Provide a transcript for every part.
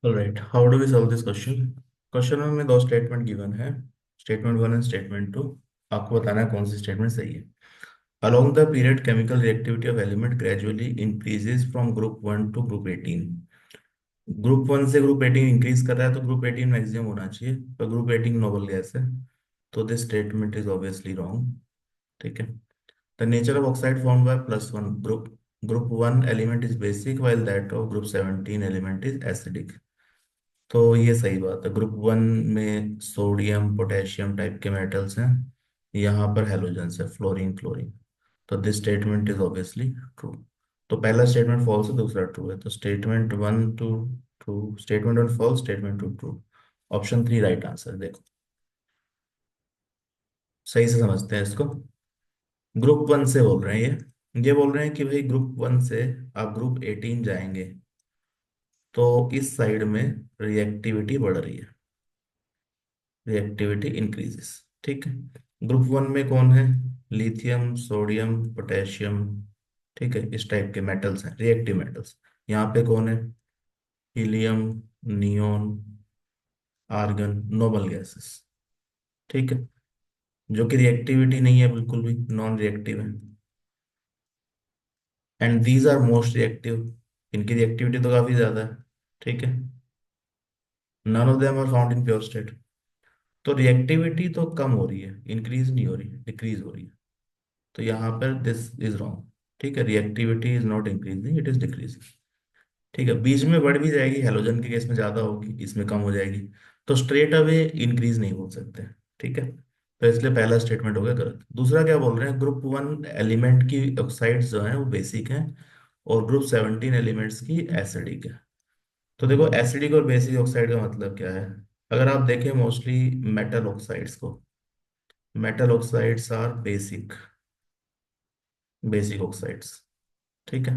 Alright, how do we solve this question. Question में हमें दो स्टेटमेंट गिवन है, statement one and statement two. आपको बताना है कौन सी स्टेटमेंट सही है। Along the period chemical reactivity of element gradually increases from group one to group 18। Group one से ग्रुप 18 इंक्रीज कर रहा है तो ग्रुप 18 मैक्सिमम होना चाहिए, पर ग्रुप 18 नोबल गैस है, तो this statement is obviously wrong. ठीक है। The nature of oxide form by plus one group, group one element is basic while that of group 17 element is acidic. तो ये सही बात है, ग्रुप वन में सोडियम पोटेशियम टाइप के metals हैं, यहाँ पर हेलोजेंस है, फ्लोरीन क्लोरीन। तो this statement is obviously true. तो पहला स्टेटमेंट फॉल्स है, दूसरा ट्रू है, तो statement one two true, statement one false, statement two true. Option three right answer. देखो सही से समझते हैं इसको। ग्रुप वन से बोल रहे हैं ये बोल रहे हैं कि भाई ग्रुप वन से आप ग्रुप 18 जाएंगे तो इस साइड में रिएक्टिविटी बढ़ रही है, रिएक्टिविटी इंक्रीजेस। ठीक है। ग्रुप वन में कौन है, लिथियम सोडियम पोटेशियम। ठीक है, इस टाइप के मेटल्स हैं, रिएक्टिव मेटल्स। यहाँ पे कौन है, helium, neon, argon, noble gases. ठीक है, जो कि रिएक्टिविटी नहीं है, बिल्कुल भी नॉन रिएक्टिव है। And these are most reactive, इनकी रिएक्टिविटी तो काफी ज्यादा है। ठीक है। None of them are found in pure state. तो रिएक्टिविटी तो कम हो रही है, इंक्रीज नहीं हो रही, डिक्रीज हो रही है। तो यहाँ पर दिस इज रॉन्ग। ठीक है, reactivity is not increasing, it is decreasing. ठीक है, बीच में बढ़ भी जाएगी, हेलोजन के केस में ज्यादा होगी, इसमें कम हो जाएगी। तो स्ट्रेट अवे इंक्रीज नहीं बोल सकते। ठीक है, तो इसलिए पहला स्टेटमेंट हो गया गलत। दूसरा क्या बोल रहे हैं, ग्रुप वन एलिमेंट की ऑक्साइड्स जो हैं वो बेसिक हैं और ग्रुप 17 एलिमेंट्स की एसिडिक है। तो देखो एसिडिक और बेसिक ऑक्साइड का मतलब क्या है। अगर आप देखें मोस्टली मेटल ऑक्साइड्स को, metal oxides are basic, basic oxides. ठीक है।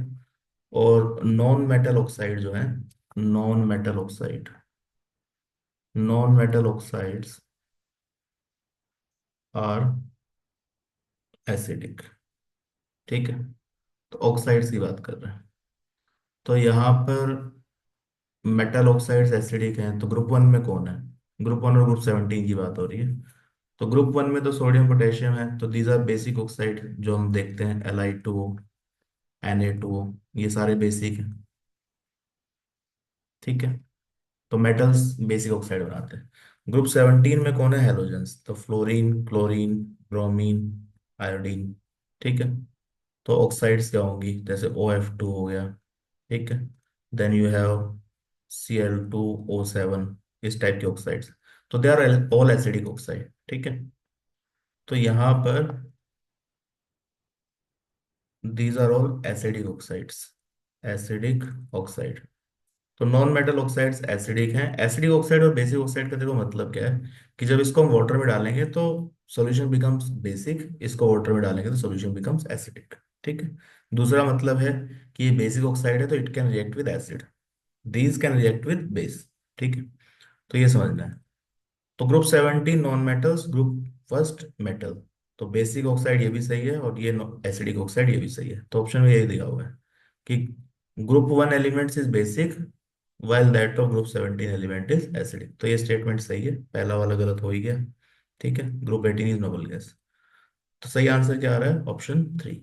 और नॉन मेटल ऑक्साइड जो है, non metal oxide, non metal oxides are acidic. ठीक है, तो ऑक्साइड्स की बात कर रहे हैं। तो यहाँ पर मेटल ऑक्साइड्स एसिडिक हैं, तो ग्रुप वन में कौन है, ग्रुप वन और ग्रुप 17 की बात हो रही है। तो ग्रुप वन में तो सोडियम पोटेशियम है, तो दीज आर बेसिक ऑक्साइड जो हम देखते हैं, Li2, Na2, ये सारे बेसिक हैं। ठीक है, तो मेटल्स बेसिक ऑक्साइड बनाते हैं। ग्रुप 17 में कौन है, हेलोजेंस, तो फ्लोरीन क्लोरीन ब्रोमीन आयोडीन। ठीक है, तो ऑक्साइड्स क्या होंगी, जैसे OF2 हो गया। ठीक है, देन यू हैव Cl2O7, इस टाइप के ऑक्साइड्स। तो they are all acidic oxide. ठीक है, तो यहाँ पर these are all acidic oxides, acidic oxide. तो नॉन मेटल ऑक्साइड्स एसिडिक हैं। एसिडिक ऑक्साइड और बेसिक ऑक्साइड का देखो मतलब क्या है, कि जब इसको हम वाटर में डालेंगे तो सॉल्यूशन बिकम्स बेसिक, इसको वाटर में डालेंगे तो सॉल्यूशन बिकम्स एसिडिक। ठीक है। दूसरा मतलब है कि ये बेसिक ऑक्साइड है तो it can react with acid, these can react with base. ठीक है, तो ये समझना है। तो group 17 non metals, group first metal. तो बेसिक ऑक्साइड ये भी सही है और ये एसिडिक ऑक्साइड ये भी सही है, तो ऑप्शन में यही दिया हुआ है कि group one elements is basic while that of group 17 element is acidic। तो ये स्टेटमेंट सही है, पहला वाला गलत हो ही गया। ठीक है, ग्रुप 18 इज नोबल गैस। तो सही आंसर क्या आ रहा है, ऑप्शन थ्री।